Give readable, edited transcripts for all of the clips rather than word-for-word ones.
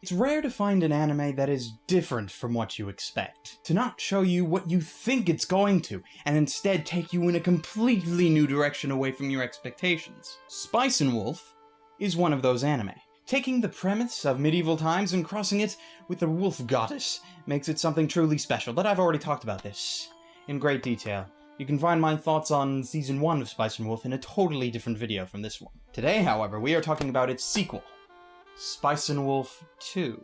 It's rare to find an anime that is different from what you expect, to not show you what you think it's going to, and instead take you in a completely new direction away from your expectations. Spice and Wolf is one of those anime. Taking the premise of medieval times and crossing it with a wolf goddess makes it something truly special, but I've already talked about this in great detail. You can find my thoughts on Season 1 of Spice and Wolf in a totally different video from this one. Today, however, we are talking about its sequel, Spice and Wolf 2.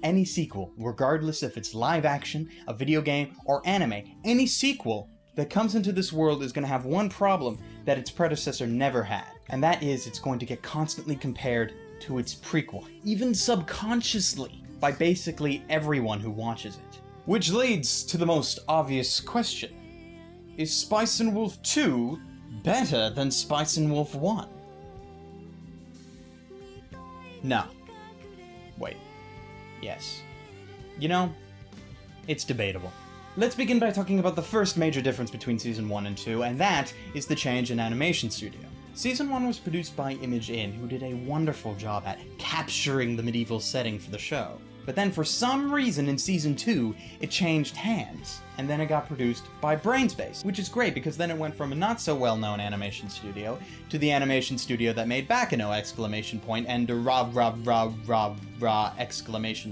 Any sequel, regardless if it's live action, a video game, or anime, any sequel that comes into this world is going to have one problem that its predecessor never had, and that is it's going to get constantly compared to its prequel, even subconsciously, by basically everyone who watches it. Which leads to the most obvious question. Is Spice and Wolf 2 better than Spice and Wolf 1? No. Wait. Yes. You know, it's debatable. Let's begin by talking about the first major difference between Season 1 and 2, and that is the change in animation studio. Season 1 was produced by Image In, who did a wonderful job at capturing the medieval setting for the show. But then for some reason in Season 2, it changed hands, and then it got produced by Brainspace, which is great because then it went from a not so well-known animation studio to the animation studio that made Baccano! Exclamation point and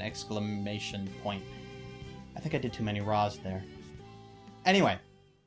exclamation point. I think I did too many rahs there. Anyway,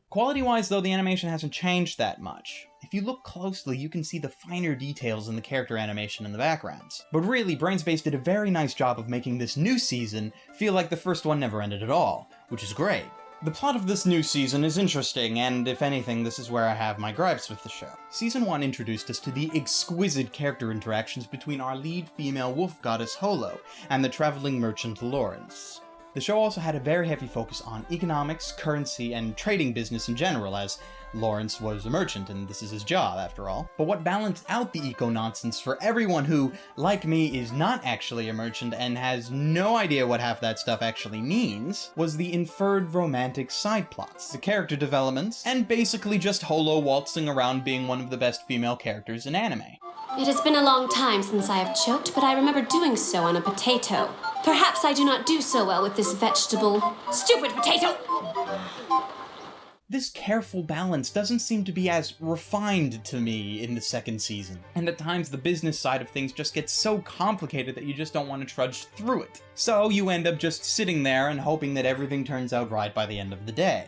quality-wise though, the animation hasn't changed that much. If you look closely, you can see the finer details in the character animation in the backgrounds. But really, Brainspace did a very nice job of making this new season feel like the first one never ended at all, which is great. The plot of this new season is interesting, and if anything, this is where I have my gripes with the show. Season 1 introduced us to the exquisite character interactions between our lead female wolf goddess Holo and the traveling merchant Lawrence. The show also had a very heavy focus on economics, currency, and trading business in general, as Lawrence was a merchant and this is his job after all. But what balanced out the eco-nonsense for everyone who, like me, is not actually a merchant and has no idea what half that stuff actually means, was the inferred romantic side plots, the character developments, and basically just Holo waltzing around being one of the best female characters in anime. It has been a long time since I have choked, but I remember doing so on a potato. Perhaps I do not do so well with this vegetable. Stupid potato! This careful balance doesn't seem to be as refined to me in the second season, and at times the business side of things just gets so complicated that you just don't want to trudge through it. So you end up just sitting there and hoping that everything turns out right by the end of the day.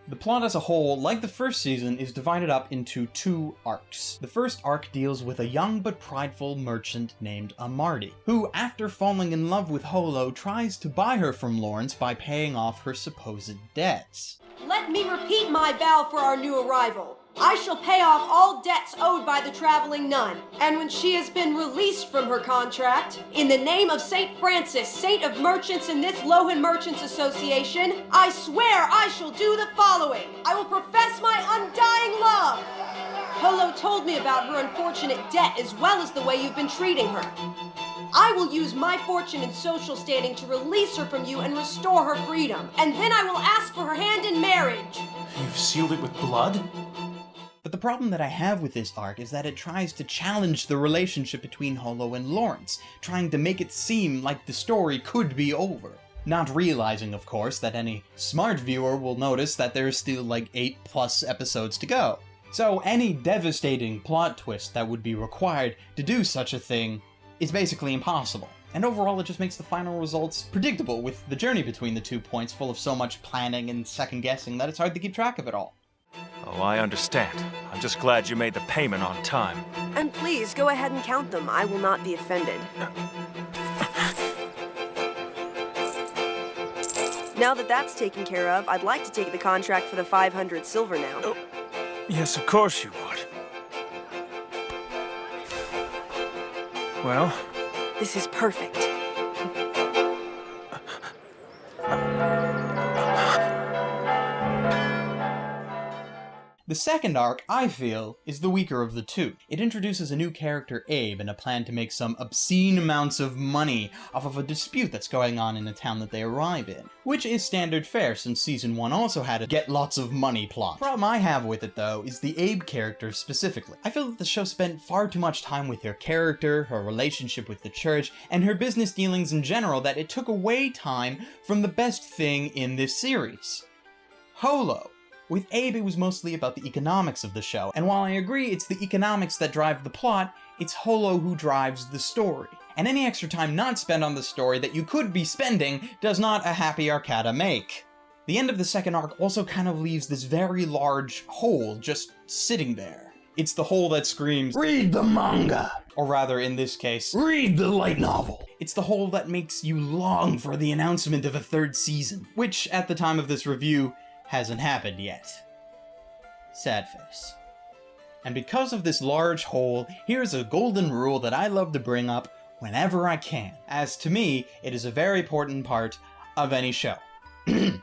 The plot as a whole, like the first season, is divided up into two arcs. The first arc deals with a young but prideful merchant named Amarty, who, after falling in love with Holo, tries to buy her from Lawrence by paying off her supposed debts. Let me repeat my vow for our new arrival. I shall pay off all debts owed by the traveling nun, and when she has been released from her contract, in the name of St. Francis, Saint of Merchants in this Lohan Merchants Association, I swear I shall do the following. I will profess my undying love. Holo told me about her unfortunate debt as well as the way you've been treating her. I will use my fortune and social standing to release her from you and restore her freedom, and then I will ask for her hand in marriage. You've sealed it with blood? But the problem that I have with this arc is that it tries to challenge the relationship between Holo and Lawrence, trying to make it seem like the story could be over. Not realizing, of course, that any smart viewer will notice that there's still like 8+ episodes to go. So any devastating plot twist that would be required to do such a thing is basically impossible. And overall, it just makes the final results predictable, with the journey between the 2 points full of so much planning and second-guessing that it's hard to keep track of it all. Oh, I understand. I'm just glad you made the payment on time. And please, go ahead and count them. I will not be offended. Now that that's taken care of, I'd like to take the contract for the 500 silver now. Oh, yes, of course you would. Well? This is perfect. The second arc, I feel, is the weaker of the two. It introduces a new character, Abe, and a plan to make some obscene amounts of money off of a dispute that's going on in the town that they arrive in, which is standard fare since Season 1 also had a get lots of money plot. The problem I have with it, though, is the Abe character specifically. I feel that the show spent far too much time with her character, her relationship with the church, and her business dealings in general that it took away time from the best thing in this series. Holo. With Abe, it was mostly about the economics of the show, and while I agree it's the economics that drive the plot, it's Holo who drives the story. And any extra time not spent on the story that you could be spending does not a happy Arcata make. The end of the second arc also kind of leaves this very large hole just sitting there. It's the hole that screams, "Read the manga!" Or rather, in this case, read the light novel. It's the hole that makes you long for the announcement of a third season, which, at the time of this review, hasn't happened yet. Sad face. And because of this large hole, here's a golden rule that I love to bring up whenever I can, as to me, it is a very important part of any show. The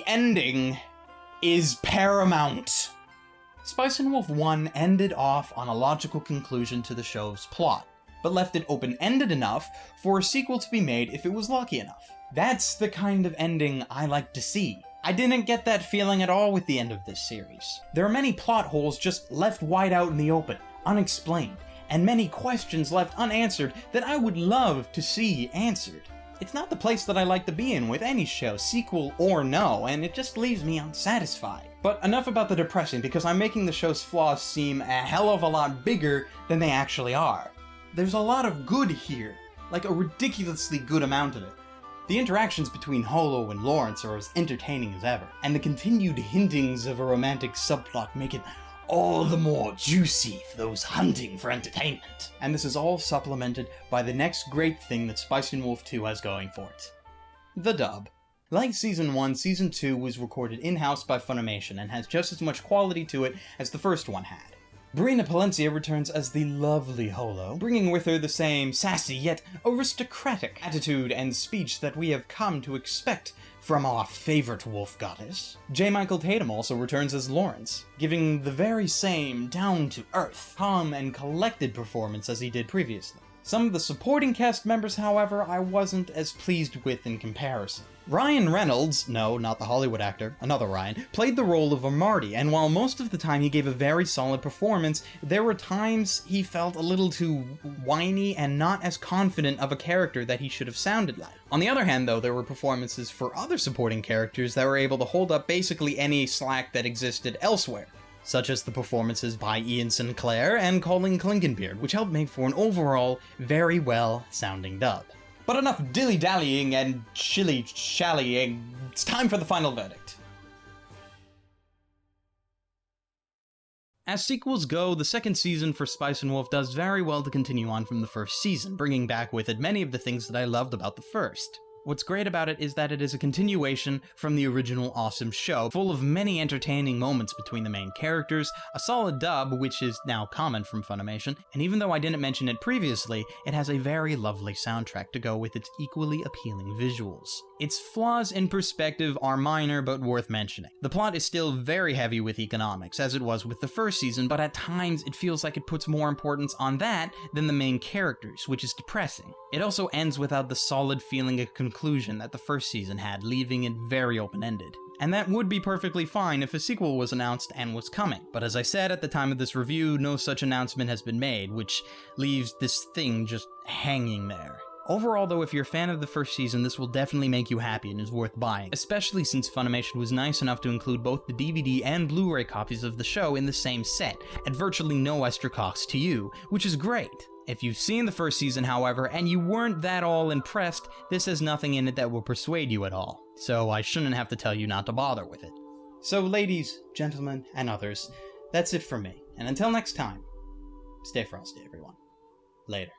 ending is paramount. Spice and Wolf 1 ended off on a logical conclusion to the show's plot, but left it open-ended enough for a sequel to be made if it was lucky enough. That's the kind of ending I like to see. I didn't get that feeling at all with the end of this series. There are many plot holes just left wide out in the open, unexplained, and many questions left unanswered that I would love to see answered. It's not the place that I like to be in with any show, sequel or no, and it just leaves me unsatisfied. But enough about the depressing, because I'm making the show's flaws seem a hell of a lot bigger than they actually are. There's a lot of good here, like a ridiculously good amount of it. The interactions between Holo and Lawrence are as entertaining as ever, and the continued hintings of a romantic subplot make it all the more juicy for those hunting for entertainment. And this is all supplemented by the next great thing that Spice and Wolf 2 has going for it. The dub. Like Season 1, Season 2 was recorded in-house by Funimation and has just as much quality to it as the first one had. Brina Palencia returns as the lovely Holo, bringing with her the same sassy yet aristocratic attitude and speech that we have come to expect from our favorite wolf goddess. J. Michael Tatum also returns as Lawrence, giving the very same down-to-earth, calm and collected performance as he did previously. Some of the supporting cast members, however, I wasn't as pleased with in comparison. Ryan Reynolds, no, not the Hollywood actor, another Ryan, played the role of Marty, and while most of the time he gave a very solid performance, there were times he felt a little too whiny and not as confident of a character that he should have sounded like. On the other hand, though, there were performances for other supporting characters that were able to hold up basically any slack that existed elsewhere, such as the performances by Ian Sinclair and Colin Clinkenbeard, which helped make for an overall very well-sounding dub. But enough dilly-dallying and shilly-shallying, it's time for the final verdict. As sequels go, the second season for Spice and Wolf does very well to continue on from the first season, bringing back with it many of the things that I loved about the first. What's great about it is that it is a continuation from the original awesome show, full of many entertaining moments between the main characters, a solid dub, which is now common from Funimation, and even though I didn't mention it previously, it has a very lovely soundtrack to go with its equally appealing visuals. Its flaws in perspective are minor but worth mentioning. The plot is still very heavy with economics, as it was with the first season, but at times it feels like it puts more importance on that than the main characters, which is depressing. It also ends without the solid feeling of conclusion that the first season had, leaving it very open-ended. And that would be perfectly fine if a sequel was announced and was coming. But as I said at the time of this review, no such announcement has been made, which leaves this thing just hanging there. Overall, though, if you're a fan of the first season, this will definitely make you happy and is worth buying, especially since Funimation was nice enough to include both the DVD and Blu-ray copies of the show in the same set, at virtually no extra cost to you, which is great. If you've seen the first season, however, and you weren't that all impressed, this has nothing in it that will persuade you at all, so I shouldn't have to tell you not to bother with it. So ladies, gentlemen, and others, that's it from me, and until next time, stay frosty, everyone. Later.